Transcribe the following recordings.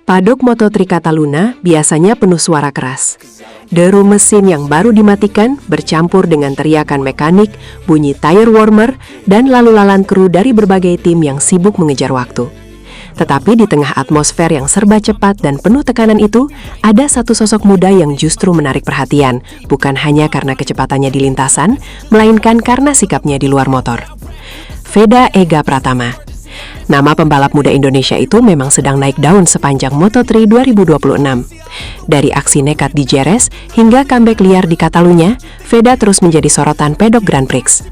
Padok Moto3 Cataluna biasanya penuh suara keras. Deru mesin yang baru dimatikan bercampur dengan teriakan mekanik, bunyi tire warmer, dan lalu lalang kru dari berbagai tim yang sibuk mengejar waktu. Tetapi di tengah atmosfer yang serba cepat dan penuh tekanan itu, ada satu sosok muda yang justru menarik perhatian, bukan hanya karena kecepatannya di lintasan, melainkan karena sikapnya di luar motor. Veda Ega Pratama. Nama pembalap muda Indonesia itu memang sedang naik daun sepanjang Moto3 2026. Dari aksi nekat di Jerez hingga comeback liar di Catalunya, Veda terus menjadi sorotan pedok Grand Prix.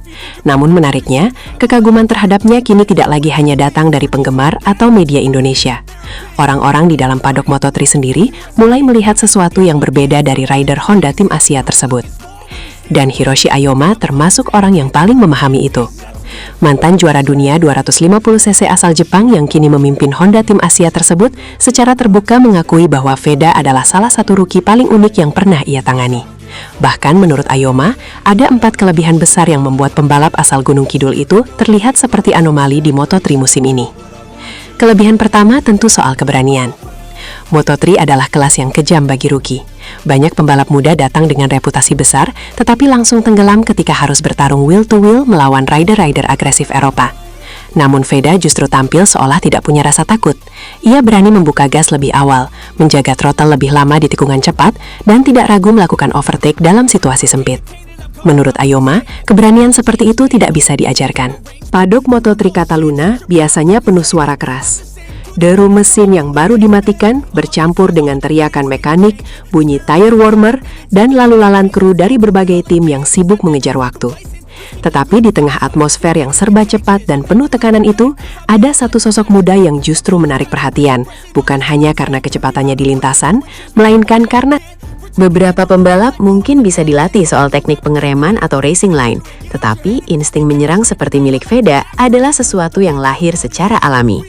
Namun menariknya, kekaguman terhadapnya kini tidak lagi hanya datang dari penggemar atau media Indonesia. Orang-orang di dalam padok Moto3 sendiri mulai melihat sesuatu yang berbeda dari rider Honda tim Asia tersebut. Dan Hiroshi Ayoma termasuk orang yang paling memahami itu. Mantan juara dunia 250cc asal Jepang yang kini memimpin Honda tim Asia tersebut secara terbuka mengakui bahwa Veda adalah salah satu rookie paling unik yang pernah ia tangani. Bahkan menurut Ayoma, ada 4 kelebihan besar yang membuat pembalap asal Gunung Kidul itu terlihat seperti anomali di Moto3 musim ini. Kelebihan pertama tentu soal keberanian. Moto3 adalah kelas yang kejam bagi rookie. Banyak pembalap muda datang dengan reputasi besar, tetapi langsung tenggelam ketika harus bertarung wheel-to-wheel melawan rider-rider agresif Eropa. Namun Veda justru tampil seolah tidak punya rasa takut. Ia berani membuka gas lebih awal, menjaga throttle lebih lama di tikungan cepat, dan tidak ragu melakukan overtake dalam situasi sempit. Menurut Ayoma, keberanian seperti itu tidak bisa diajarkan. Padok Moto3 Cataluna biasanya penuh suara keras. Deru mesin yang baru dimatikan bercampur dengan teriakan mekanik, bunyi tire warmer, dan lalu lalang kru dari berbagai tim yang sibuk mengejar waktu. Tetapi di tengah atmosfer yang serba cepat dan penuh tekanan itu, ada satu sosok muda yang justru menarik perhatian, bukan hanya karena kecepatannya di lintasan, melainkan karena beberapa pembalap mungkin bisa dilatih soal teknik pengereman atau racing line, tetapi insting menyerang seperti milik Veda adalah sesuatu yang lahir secara alami.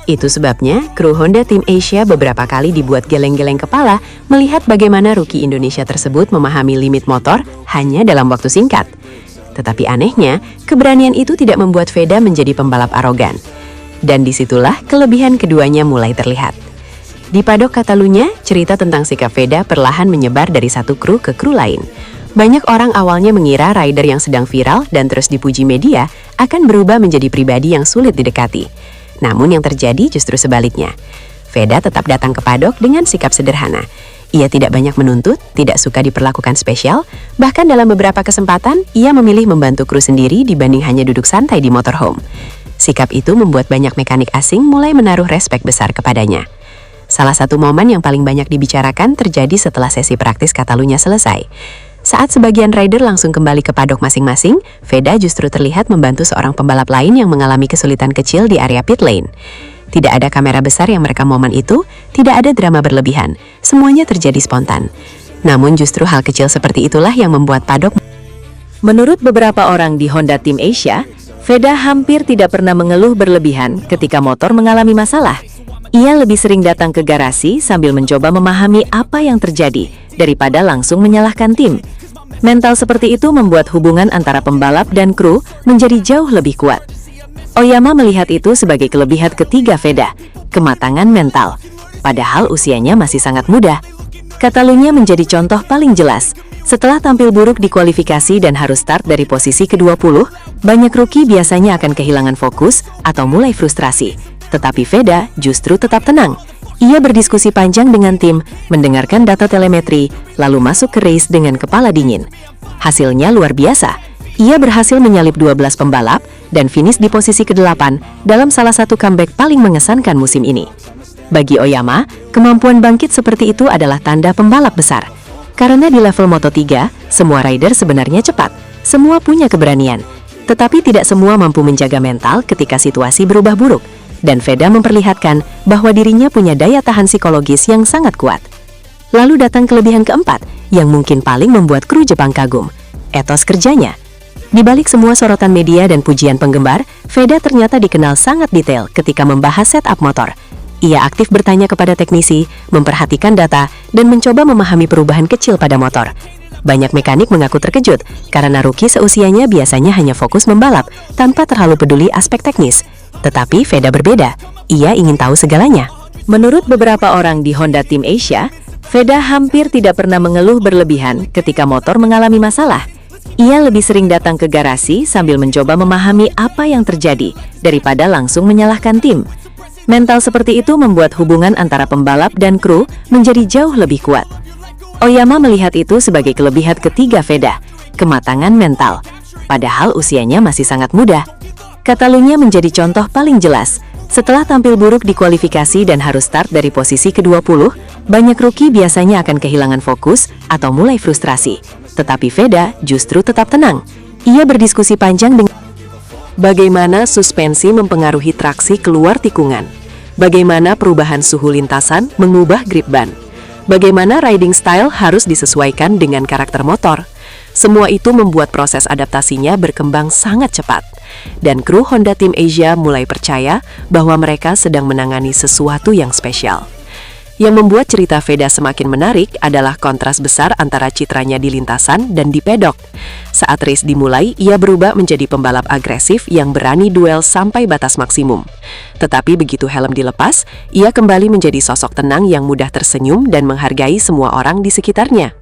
Itu sebabnya, kru Honda Tim Asia beberapa kali dibuat geleng-geleng kepala melihat bagaimana rookie Indonesia tersebut memahami limit motor hanya dalam waktu singkat. Tetapi anehnya, keberanian itu tidak membuat Veda menjadi pembalap arogan. Dan disitulah kelebihan keduanya mulai terlihat. Di padok Catalunya, cerita tentang sikap Veda perlahan menyebar dari satu kru ke kru lain. Banyak orang awalnya mengira rider yang sedang viral dan terus dipuji media akan berubah menjadi pribadi yang sulit didekati. Namun yang terjadi justru sebaliknya. Veda tetap datang ke padok dengan sikap sederhana. Ia tidak banyak menuntut, tidak suka diperlakukan spesial, bahkan dalam beberapa kesempatan ia memilih membantu kru sendiri dibanding hanya duduk santai di motorhome. Sikap itu membuat banyak mekanik asing mulai menaruh respek besar kepadanya. Salah satu momen yang paling banyak dibicarakan terjadi setelah sesi praktis Catalunya selesai. Saat sebagian rider langsung kembali ke padok masing-masing, Veda justru terlihat membantu seorang pembalap lain yang mengalami kesulitan kecil di area pit lane. Tidak ada kamera besar yang merekam momen itu, tidak ada drama berlebihan, semuanya terjadi spontan. Namun justru hal kecil seperti itulah yang membuat padok. Menurut beberapa orang di Honda Tim Asia, Veda hampir tidak pernah mengeluh berlebihan ketika motor mengalami masalah. Ia lebih sering datang ke garasi sambil mencoba memahami apa yang terjadi daripada langsung menyalahkan tim. Mental seperti itu membuat hubungan antara pembalap dan kru menjadi jauh lebih kuat. Oyama melihat itu sebagai kelebihan ketiga Veda, kematangan mental. Padahal usianya masih sangat muda. Catalunya menjadi contoh paling jelas. Setelah tampil buruk di kualifikasi dan harus start dari posisi ke-20, banyak rookie biasanya akan kehilangan fokus atau mulai frustrasi. Tetapi Veda justru tetap tenang. Ia berdiskusi panjang dengan tim, mendengarkan data telemetri, lalu masuk ke race dengan kepala dingin. Hasilnya luar biasa. Ia berhasil menyalip 12 pembalap dan finish di posisi ke-8 dalam salah satu comeback paling mengesankan musim ini. Bagi Oyama, kemampuan bangkit seperti itu adalah tanda pembalap besar. Karena di level Moto3, semua rider sebenarnya cepat, semua punya keberanian. Tetapi tidak semua mampu menjaga mental ketika situasi berubah buruk. Dan Veda memperlihatkan bahwa dirinya punya daya tahan psikologis yang sangat kuat. Lalu datang kelebihan keempat, yang mungkin paling membuat kru Jepang kagum, etos kerjanya. Di balik semua sorotan media dan pujian penggemar, Veda ternyata dikenal sangat detail ketika membahas setup motor. Ia aktif bertanya kepada teknisi, memperhatikan data, dan mencoba memahami perubahan kecil pada motor. Banyak mekanik mengaku terkejut, karena rookie seusianya biasanya hanya fokus membalap, tanpa terlalu peduli aspek teknis. Tetapi Veda berbeda, ia ingin tahu segalanya. Menurut beberapa orang di Honda Team Asia, Veda hampir tidak pernah mengeluh berlebihan ketika motor mengalami masalah. Ia lebih sering datang ke garasi sambil mencoba memahami apa yang terjadi daripada langsung menyalahkan tim. Mental seperti itu membuat hubungan antara pembalap dan kru menjadi jauh lebih kuat. Oyama melihat itu sebagai kelebihan ketiga Veda, kematangan mental. Padahal usianya masih sangat muda. Catalunya menjadi contoh paling jelas. Setelah tampil buruk di kualifikasi dan harus start dari posisi ke-20, banyak rookie biasanya akan kehilangan fokus atau mulai frustrasi. Tetapi Veda justru tetap tenang. Ia berdiskusi panjang dengan bagaimana suspensi mempengaruhi traksi keluar tikungan, bagaimana perubahan suhu lintasan mengubah grip ban, bagaimana riding style harus disesuaikan dengan karakter motor. Semua itu membuat proses adaptasinya berkembang sangat cepat. Dan kru Honda Team Asia mulai percaya bahwa mereka sedang menangani sesuatu yang spesial. Yang membuat cerita Veda semakin menarik adalah kontras besar antara citranya di lintasan dan di pedok. Saat race dimulai, ia berubah menjadi pembalap agresif yang berani duel sampai batas maksimum. Tetapi begitu helm dilepas, ia kembali menjadi sosok tenang yang mudah tersenyum dan menghargai semua orang di sekitarnya.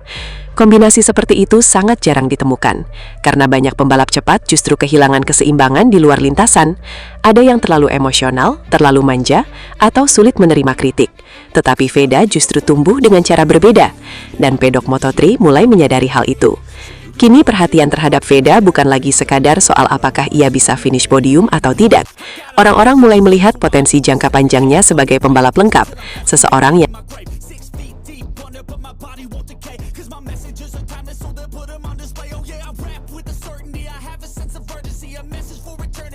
Kombinasi seperti itu sangat jarang ditemukan, karena banyak pembalap cepat justru kehilangan keseimbangan di luar lintasan. Ada yang terlalu emosional, terlalu manja, atau sulit menerima kritik. Tetapi Veda justru tumbuh dengan cara berbeda, dan pedok Moto3 mulai menyadari hal itu. Kini perhatian terhadap Veda bukan lagi sekadar soal apakah ia bisa finish podium atau tidak. Orang-orang mulai melihat potensi jangka panjangnya sebagai pembalap lengkap, seseorang yang